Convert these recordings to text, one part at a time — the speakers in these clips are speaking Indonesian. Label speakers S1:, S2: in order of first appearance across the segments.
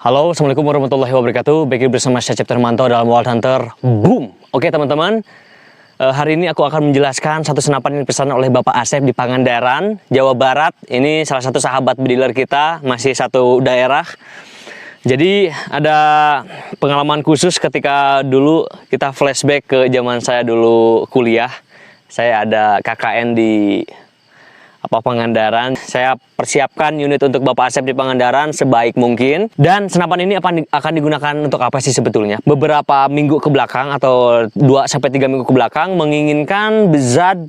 S1: Halo, Assalamualaikum warahmatullahi wabarakatuh. Baik bersama saya Cipta Hermanto dalam Wild Hunter. Boom! Oke teman-teman, hari ini aku akan menjelaskan satu senapan yang dipesan oleh Bapak Asep di Pangandaran, Jawa Barat. Ini salah satu sahabat bediler kita, masih satu daerah. Jadi ada pengalaman khusus ketika dulu kita flashback ke zaman saya dulu kuliah. Saya ada KKN di Pangandaran. Saya persiapkan unit untuk Bapak Asep di Pangandaran sebaik mungkin. Dan senapan ini akan digunakan untuk apa sih sebetulnya? Beberapa minggu ke belakang atau 2-3 minggu ke belakang menginginkan Bezad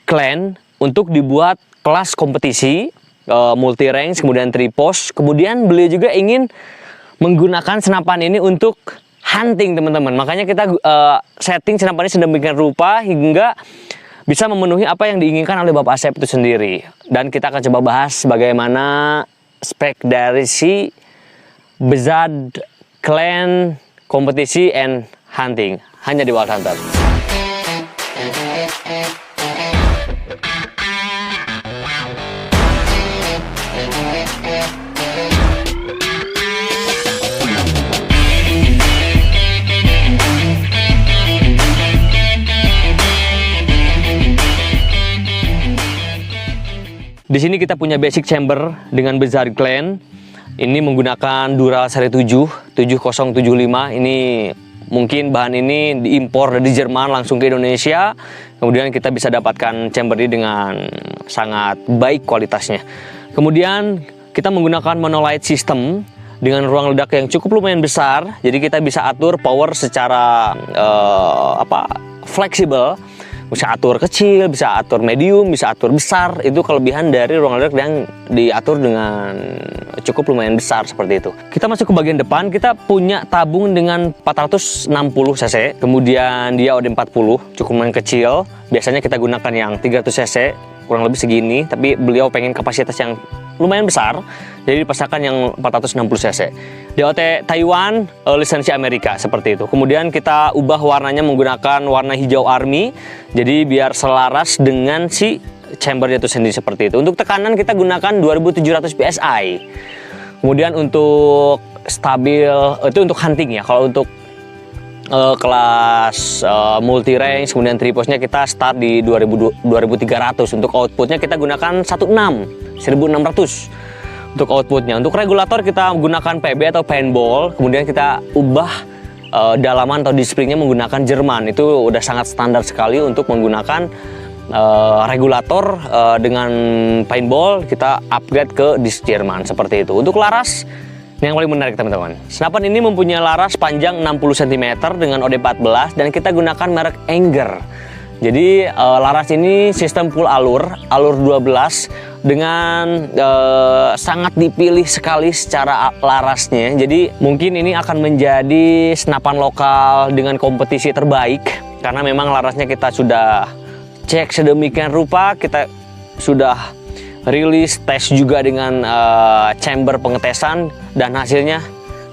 S1: Clan untuk dibuat kelas kompetisi multi range, kemudian tripos. Kemudian beliau juga ingin menggunakan senapan ini untuk hunting, teman-teman. Makanya kita setting senapan ini sedemikian rupa hingga bisa memenuhi apa yang diinginkan oleh Bapak Asep itu sendiri. Dan kita akan coba bahas bagaimana spek dari si Bezad Clan kompetisi and hunting hanya di Wild Hunter. Di sini kita punya basic chamber dengan Bezad Clan. Ini menggunakan Dural seri 7075. Ini mungkin bahan ini diimpor dari Jerman langsung ke Indonesia. Kemudian kita bisa dapatkan chamber ini dengan sangat baik kualitasnya. Kemudian kita menggunakan monolight system dengan ruang ledak yang cukup lumayan besar. Jadi kita bisa atur power secara fleksibel. Bisa atur kecil, bisa atur medium, bisa atur besar. Itu kelebihan dari ruang ledak yang diatur dengan cukup lumayan besar seperti itu. Kita masuk ke bagian depan, kita punya tabung dengan 460 cc. Kemudian dia OD40, cukup lumayan kecil. Biasanya kita gunakan yang 300 cc, kurang lebih segini. Tapi beliau pengen kapasitas yang lumayan besar, jadi dipasangkan yang 460 cc. DOT Taiwan, lisensi Amerika seperti itu. Kemudian kita ubah warnanya menggunakan warna hijau army, jadi biar selaras dengan si chambernya itu sendiri seperti itu. Untuk tekanan kita gunakan 2700 psi. Kemudian untuk stabil itu untuk hunting ya. Kalau untuk kelas multi range kemudian triposnya kita start di 2300. Untuk outputnya kita gunakan 1600 untuk outputnya. Untuk regulator kita gunakan PB atau paintball, kemudian kita ubah dalaman atau displaynya menggunakan Jerman. Itu udah sangat standar sekali untuk menggunakan regulator dengan paintball. Kita upgrade ke disk Jerman seperti itu. Untuk laras, yang paling menarik teman-teman, senapan ini mempunyai laras panjang 60 cm dengan OD14 dan kita gunakan merek Anger. Jadi laras ini sistem full alur 12 dengan sangat dipilih sekali secara larasnya. Jadi mungkin ini akan menjadi senapan lokal dengan kompetisi terbaik karena memang larasnya kita sudah cek sedemikian rupa, kita sudah rilis tes juga dengan chamber pengetesan dan hasilnya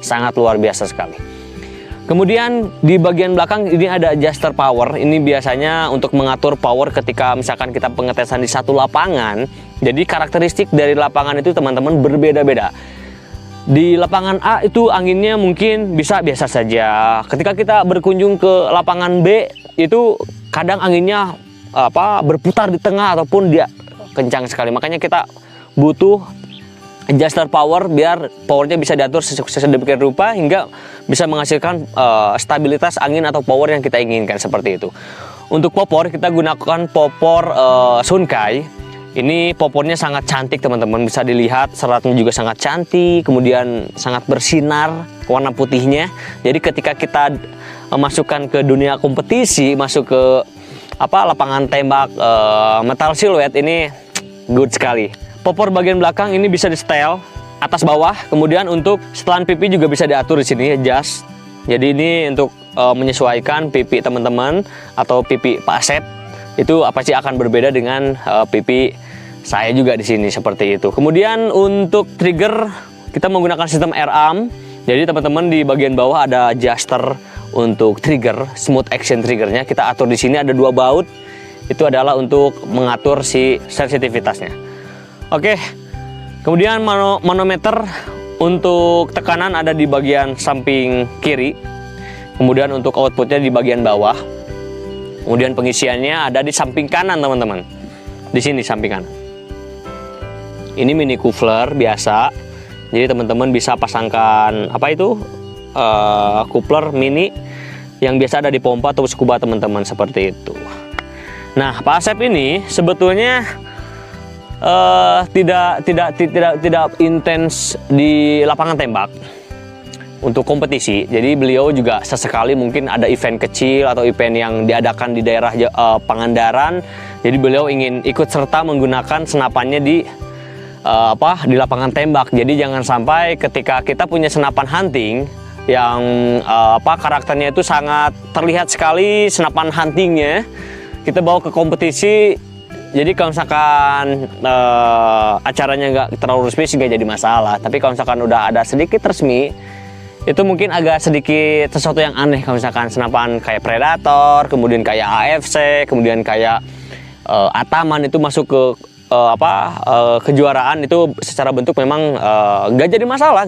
S1: sangat luar biasa sekali. Kemudian di bagian belakang ini ada adjuster power. Ini biasanya untuk mengatur power ketika misalkan kita pengetesan di satu lapangan. Jadi karakteristik dari lapangan itu teman-teman berbeda-beda. Di lapangan A itu anginnya mungkin bisa biasa saja. Ketika kita berkunjung ke lapangan B itu kadang anginnya berputar di tengah ataupun dia kencang sekali. Makanya kita butuh adjuster power biar powernya bisa diatur sedemikian rupa hingga bisa menghasilkan stabilitas angin atau power yang kita inginkan seperti itu. Untuk popor kita gunakan popor Sunkai. Ini popornya sangat cantik teman-teman, bisa dilihat seratnya juga sangat cantik, kemudian sangat bersinar warna putihnya. Jadi ketika kita masukkan ke dunia kompetisi, masuk ke lapangan tembak metal silhouette, ini good sekali. Popor bagian belakang ini bisa di setel atas bawah, kemudian untuk setelan pipi juga bisa diatur di sini adjust. Jadi ini untuk menyesuaikan pipi teman-teman atau pipi Pak Asep itu pasti akan berbeda dengan pipi saya juga di sini seperti itu. Kemudian untuk trigger kita menggunakan sistem air-arm. Jadi teman-teman di bagian bawah ada adjuster untuk trigger, smooth action triggernya kita atur di sini, ada 2 baut. Itu adalah untuk mengatur si sensitivitasnya. Oke. Kemudian manometer Untuk tekanan ada di bagian samping kiri. Kemudian untuk outputnya di bagian bawah. Kemudian pengisiannya ada di samping kanan teman-teman. Di sini samping kanan. Ini mini coupler biasa. Jadi teman-teman bisa pasangkan apa itu? Coupler mini yang biasa ada di pompa atau scuba teman-teman, seperti itu. Nah, Pak Asep ini sebetulnya tidak intens di lapangan tembak untuk kompetisi. Jadi beliau juga sesekali mungkin ada event kecil atau event yang diadakan di daerah Pangandaran. Jadi beliau ingin ikut serta menggunakan senapannya di lapangan tembak. Jadi jangan sampai ketika kita punya senapan hunting yang karakternya itu sangat terlihat sekali, senapan huntingnya kita bawa ke kompetisi. Jadi kalau misalkan acaranya nggak terlalu resmi sih nggak jadi masalah. Tapi kalau misalkan udah ada sedikit resmi, itu mungkin agak sedikit sesuatu yang aneh. Kalau misalkan senapan kayak Predator, kemudian kayak AFC, kemudian kayak Ataman itu masuk ke kejuaraan, itu secara bentuk memang nggak jadi masalah,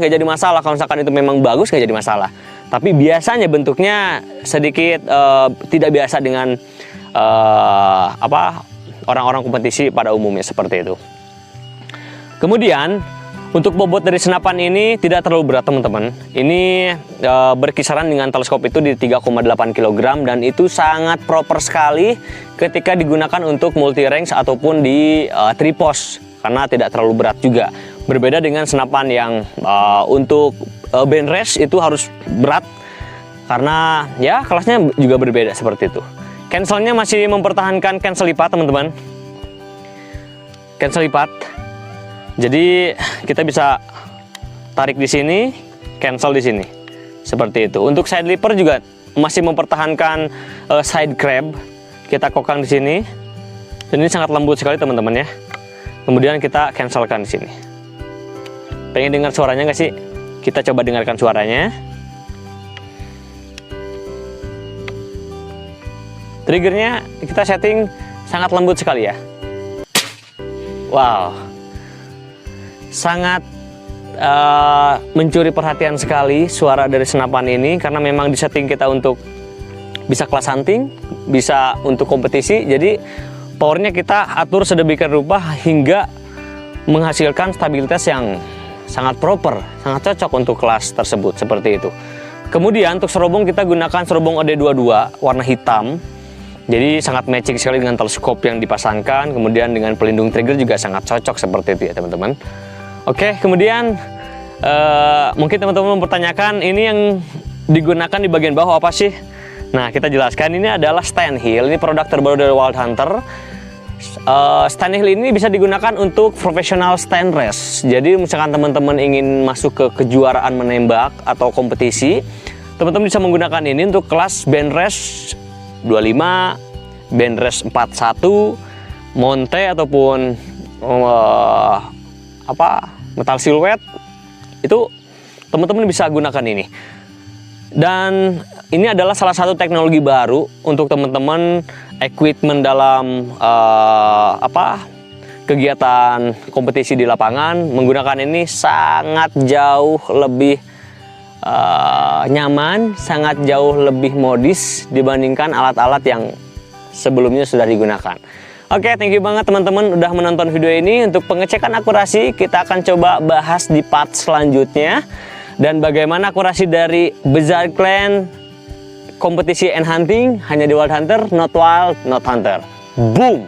S1: Kalau misalkan itu memang bagus nggak jadi masalah. Tapi biasanya bentuknya sedikit tidak biasa dengan orang-orang kompetisi pada umumnya, seperti itu. Kemudian untuk bobot dari senapan ini tidak terlalu berat teman-teman. Ini berkisaran dengan teleskop itu di 3,8 kg dan itu sangat proper sekali ketika digunakan untuk multi range ataupun di tripos, karena tidak terlalu berat juga. Berbeda dengan senapan yang untuk band race itu harus berat, karena ya kelasnya juga berbeda, seperti itu. Cancelnya masih mempertahankan cancel lipat teman-teman. Cancel lipat. Jadi kita bisa tarik di sini, cancel di sini. Seperti itu. Untuk side lever juga masih mempertahankan side grab. Kita kokang di sini. Dan ini sangat lembut sekali teman-teman ya. Kemudian kita cancelkan di sini. Pengen dengar suaranya nggak sih? Kita coba dengarkan suaranya. Triggernya kita setting sangat lembut sekali ya. Wow, sangat mencuri perhatian sekali suara dari senapan ini, karena memang disetting kita untuk bisa kelas hunting, bisa untuk kompetisi. Jadi powernya kita atur sedemikian rupa hingga menghasilkan stabilitas yang sangat proper, sangat cocok untuk kelas tersebut, seperti itu. Kemudian untuk serobong kita gunakan serobong OD22 warna hitam. Jadi sangat matching sekali dengan teleskop yang dipasangkan. Kemudian dengan pelindung trigger juga sangat cocok, seperti itu ya teman-teman. Oke, kemudian mungkin teman-teman mempertanyakan ini yang digunakan di bagian bawah apa sih? Nah, kita jelaskan, ini adalah Steinhill. Ini produk terbaru dari Wild Hunter. Steinhill ini bisa digunakan untuk profesional stand race. Jadi misalkan teman-teman ingin masuk ke kejuaraan menembak atau kompetisi, teman-teman bisa menggunakan ini untuk kelas band race 25, band race 41, monte ataupun metal silhouette. Itu teman-teman bisa gunakan ini. Dan ini adalah salah satu teknologi baru untuk teman-teman equipment dalam kegiatan kompetisi di lapangan. Menggunakan ini sangat jauh lebih nyaman, sangat jauh lebih modis dibandingkan alat-alat yang sebelumnya sudah digunakan. Oke, thank you banget teman-teman udah menonton video ini. Untuk pengecekan akurasi kita akan coba bahas di part selanjutnya, dan bagaimana akurasi dari Bizarre Clan kompetisi and hunting hanya di Wild Hunter, not wild, not hunter. Boom.